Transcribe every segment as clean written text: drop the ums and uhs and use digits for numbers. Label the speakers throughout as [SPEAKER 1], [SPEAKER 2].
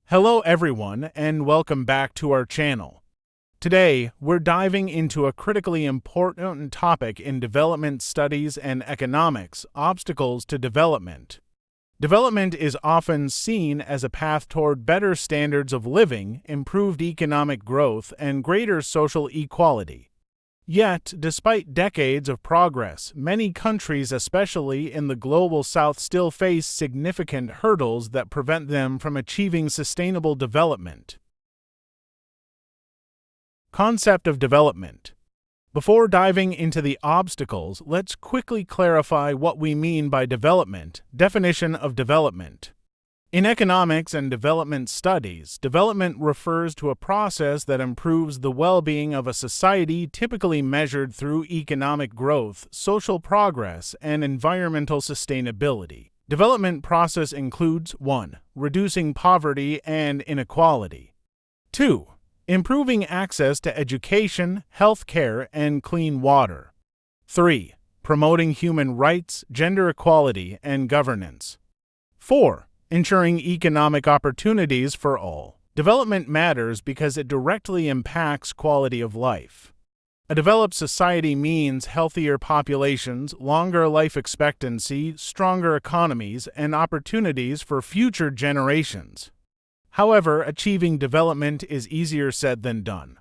[SPEAKER 1] Hello everyone and welcome back to our channel. Today, we're diving into a critically important topic in development studies and economics: obstacles to development. Development is often seen as a path toward better standards of living, improved economic growth, and greater social equality. Yet, despite decades of progress, many countries, especially in the global south, still face significant hurdles that prevent them from achieving sustainable development. Concept of development. Before diving into the obstacles, let's quickly clarify what we mean by development. Definition of development. In economics and development studies, development refers to a process that improves the well-being of a society, typically measured through economic growth, social progress, and environmental sustainability. Development process includes 1. Reducing poverty and inequality. 2. Improving access to education, health care, and clean water. 3. Promoting human rights, gender equality, and governance. 4. Ensuring economic opportunities for all. Development matters because it directly impacts quality of life. A developed society means healthier populations, longer life expectancy, stronger economies, and opportunities for future generations. However, achieving development is easier said than done.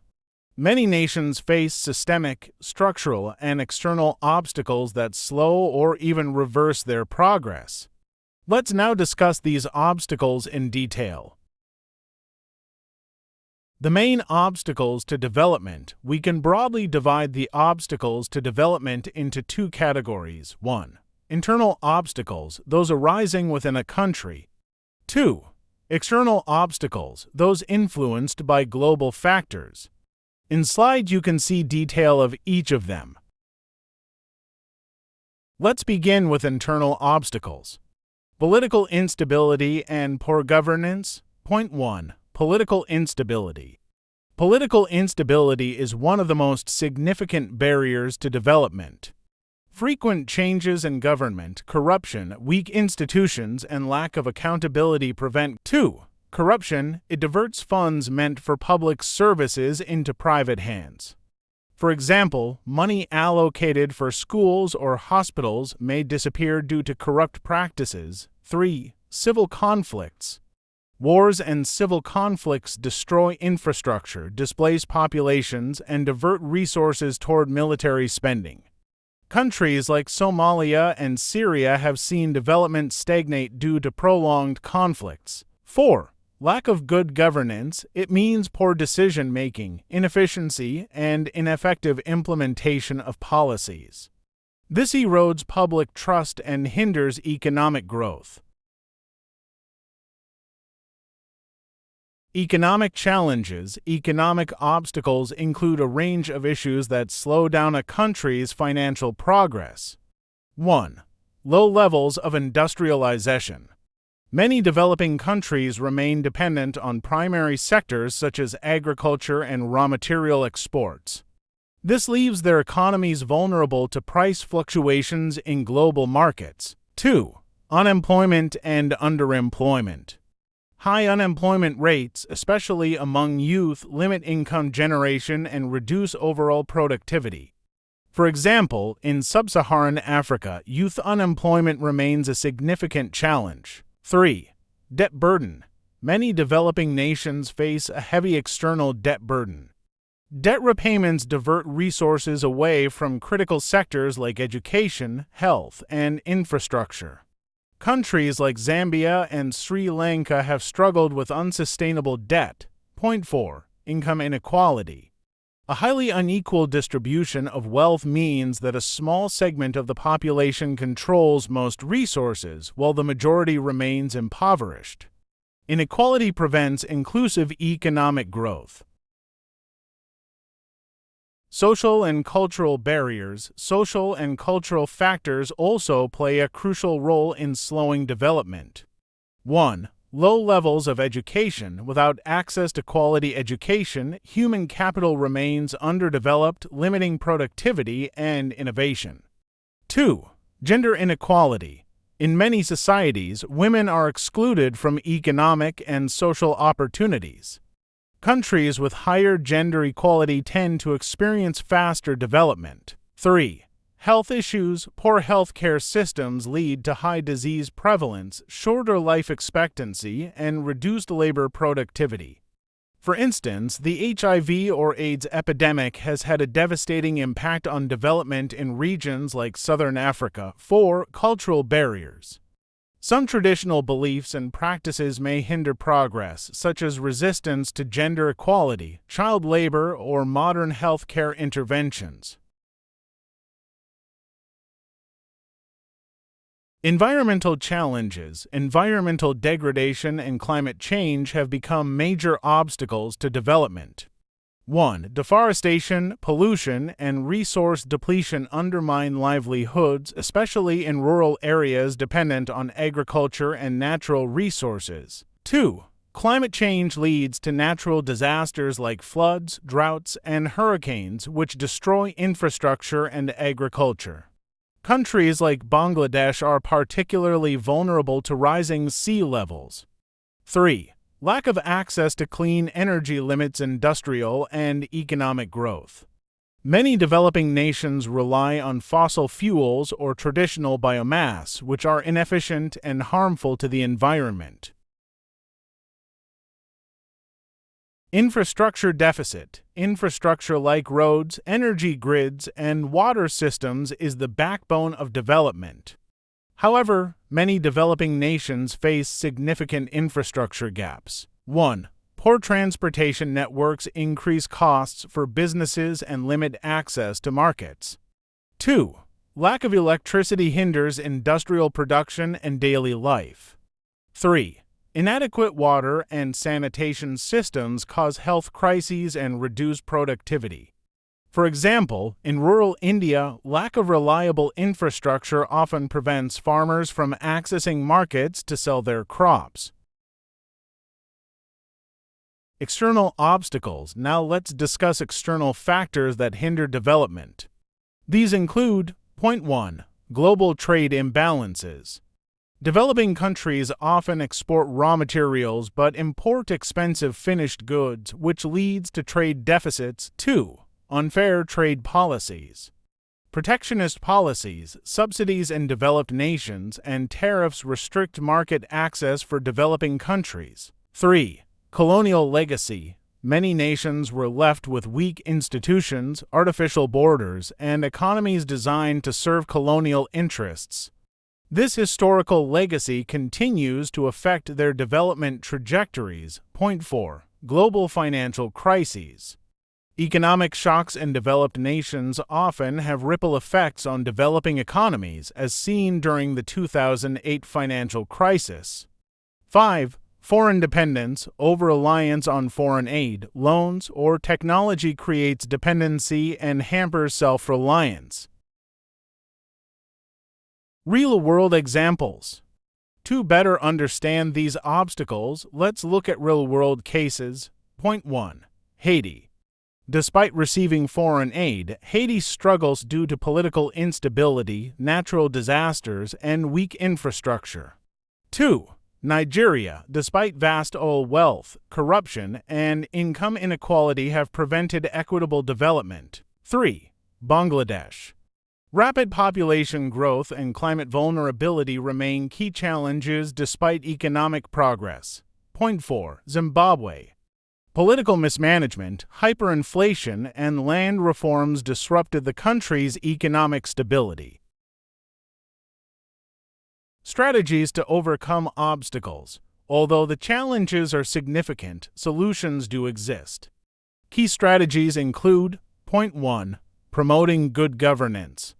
[SPEAKER 1] Many nations face systemic, structural, and external obstacles that slow or even reverse their progress. Let's now discuss these obstacles in detail. The main obstacles to development. We can broadly divide the obstacles to development into two categories. 1. Internal obstacles, those arising within a country. 2. External obstacles, those influenced by global factors. In slide you can see detail of each of them. Let's begin with internal obstacles. Political instability and poor governance. Point 1. Political instability. Political instability is one of the most significant barriers to development. Frequent changes in government, corruption, weak institutions, and lack of accountability prevent. 2. Corruption. It diverts funds meant for public services into private hands. For example, money allocated for schools or hospitals may disappear due to corrupt practices. 3. Civil conflicts. Wars and civil conflicts destroy infrastructure, displace populations, and divert resources toward military spending. Countries like Somalia and Syria have seen development stagnate due to prolonged conflicts. 4. Lack of good governance. It means poor decision-making, inefficiency, and ineffective implementation of policies. This erodes public trust and hinders economic growth. Economic challenges. Economic obstacles include a range of issues that slow down a country's financial progress. 1. Low levels of industrialization. Many developing countries remain dependent on primary sectors such as agriculture and raw material exports. This leaves their economies vulnerable to price fluctuations in global markets. 2. Unemployment and underemployment. High unemployment rates, especially among youth, limit income generation and reduce overall productivity. For example, in sub-Saharan Africa, youth unemployment remains a significant challenge. 3. Debt burden. Many developing nations face a heavy external debt burden. Debt repayments divert resources away from critical sectors like education, health, and infrastructure. Countries like Zambia and Sri Lanka have struggled with unsustainable debt. Point 4. Income inequality. A highly unequal distribution of wealth means that a small segment of the population controls most resources, while the majority remains impoverished. Inequality prevents inclusive economic growth. Social and cultural barriers. Social and cultural factors also play a crucial role in slowing development. 1. Low levels of education. Without access to quality education, human capital remains underdeveloped, limiting productivity and innovation. 2. Gender inequality. In many societies, women are excluded from economic and social opportunities. Countries with higher gender equality tend to experience faster development. 3. Health issues. Poor healthcare systems lead to high disease prevalence, shorter life expectancy, and reduced labor productivity. For instance, the HIV or AIDS epidemic has had a devastating impact on development in regions like Southern Africa. 4. Cultural barriers. Some traditional beliefs and practices may hinder progress, such as resistance to gender equality, child labor, or modern healthcare interventions. Environmental challenges. Environmental degradation and climate change have become major obstacles to development. 1. Deforestation, pollution, and resource depletion undermine livelihoods, especially in rural areas dependent on agriculture and natural resources. 2. Climate change leads to natural disasters like floods, droughts, and hurricanes, which destroy infrastructure and agriculture. Countries like Bangladesh are particularly vulnerable to rising sea levels. 3. Lack of access to clean energy limits industrial and economic growth. Many developing nations rely on fossil fuels or traditional biomass, which are inefficient and harmful to the environment. Infrastructure deficit. Infrastructure like roads, energy grids, and water systems is the backbone of development. However, many developing nations face significant infrastructure gaps. 1. Poor transportation networks increase costs for businesses and limit access to markets. 2. Lack of electricity hinders industrial production and daily life. 3. Inadequate water and sanitation systems cause health crises and reduce productivity. For example, in rural India, lack of reliable infrastructure often prevents farmers from accessing markets to sell their crops. External obstacles. Now let's discuss external factors that hinder development. These include: 1. Global trade imbalances. Developing countries often export raw materials but import expensive finished goods, which leads to trade deficits. 2. Unfair trade policies. Protectionist policies, subsidies in developed nations, and tariffs restrict market access for developing countries. 3. Colonial legacy. Many nations were left with weak institutions, artificial borders, and economies designed to serve colonial interests. This historical legacy continues to affect their development trajectories. 4. Global financial crises. Economic shocks in developed nations often have ripple effects on developing economies, as seen during the 2008 financial crisis. 5. Foreign dependence. Over-reliance on foreign aid, loans, or technology creates dependency and hampers self-reliance. Real-world examples. To better understand these obstacles, let's look at real-world cases. 1. Haiti. Despite receiving foreign aid, Haiti struggles due to political instability, natural disasters, and weak infrastructure. 2. Nigeria. Despite vast oil wealth, corruption, and income inequality have prevented equitable development. 3. Bangladesh. Rapid population growth and climate vulnerability remain key challenges despite economic progress. 4. Zimbabwe. Political mismanagement, hyperinflation, and land reforms disrupted the country's economic stability. Strategies to overcome obstacles. Although the challenges are significant, solutions do exist. Key strategies include: 1. Promoting good governance.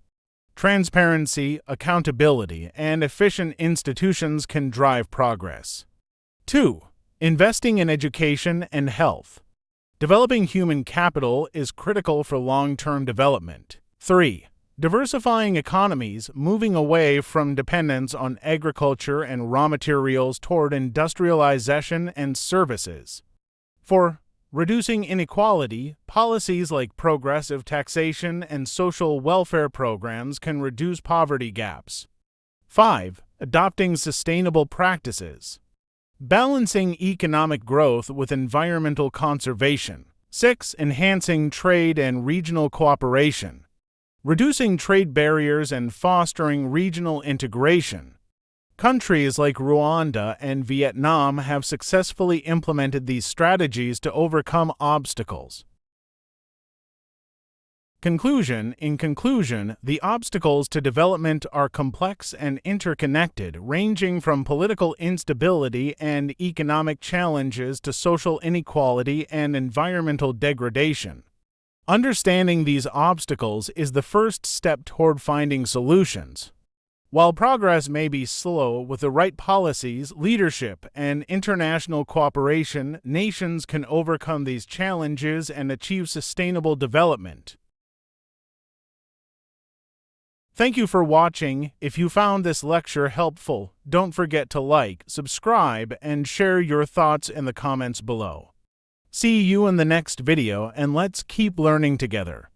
[SPEAKER 1] Transparency, accountability, and efficient institutions can drive progress. 2. Investing in education and health. Developing human capital is critical for long-term development. 3. Diversifying economies, moving away from dependence on agriculture and raw materials toward industrialization and services. 4. Reducing inequality, policies like progressive taxation and social welfare programs can reduce poverty gaps. 5. Adopting sustainable practices. Balancing economic growth with environmental conservation. 6. Enhancing trade and regional cooperation. Reducing trade barriers and fostering regional integration. Countries like Rwanda and Vietnam have successfully implemented these strategies to overcome obstacles. Conclusion. In conclusion, the obstacles to development are complex and interconnected, ranging from political instability and economic challenges to social inequality and environmental degradation. Understanding these obstacles is the first step toward finding solutions. While progress may be slow, with the right policies, leadership, and international cooperation, nations can overcome these challenges and achieve sustainable development. Thank you for watching. If you found this lecture helpful, don't forget to like, subscribe, and share your thoughts in the comments below. See you in the next video, and let's keep learning together.